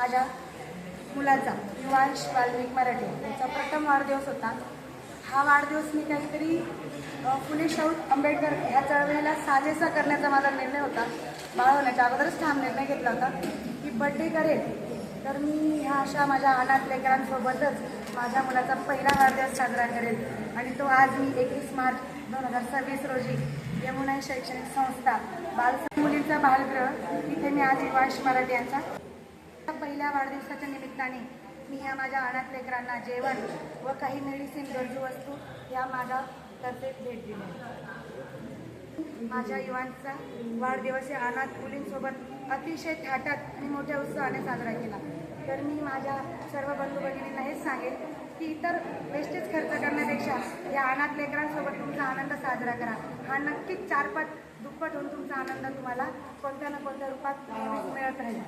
माझ्या मुलाचा युवांश वाल्मिक मराठे याचा प्रथम वाढदिवस होता। हा वाढदिवस मी काहीतरी फुले शाहू आंबेडकर ह्या चळवळीला साजेसा करण्याचा माझा निर्णय होता। बाळवण्याच्या अगोदरच ठाम निर्णय घेतला होता की बड्डे करेल तर मी ह्या अशा माझ्या अनाथ लेकरांसोबतच माझ्या मुलाचा पहिला वाढदिवस साजरा करेल। आणि तो आज मी 21 मार्च 2026 रोजी यमुना शैक्षणिक संस्था मुलींचा बालगृह इथे मी आज युवांश मराठे यांचा पहिल्या वाढदिवसाच्या निमित्ताने मी ह्या माझ्या अनाथ लेकरांना जेवण व काही मेडिसिन गरजू वस्तू या माझ्यातर्फे भेट दिली। माझ्या युवांचा वाढदिवस या अनाथ मुलींसोबत अतिशय थाटात आणि मोठ्या उत्साहाने साजरा केला। तर मी माझ्या सर्व बंधू भगिनींना हेच सांगेन की इतर वेस्टेज खर्च करण्यापेक्षा या अनाथ लेकरांसोबत तुमचा आनंद साजरा करा। हा नक्कीच 4 पट दुप्पट होऊन तुमचा आनंद तुम्हाला कोणत्या ना कोणत्या रूपात मिळत राहील।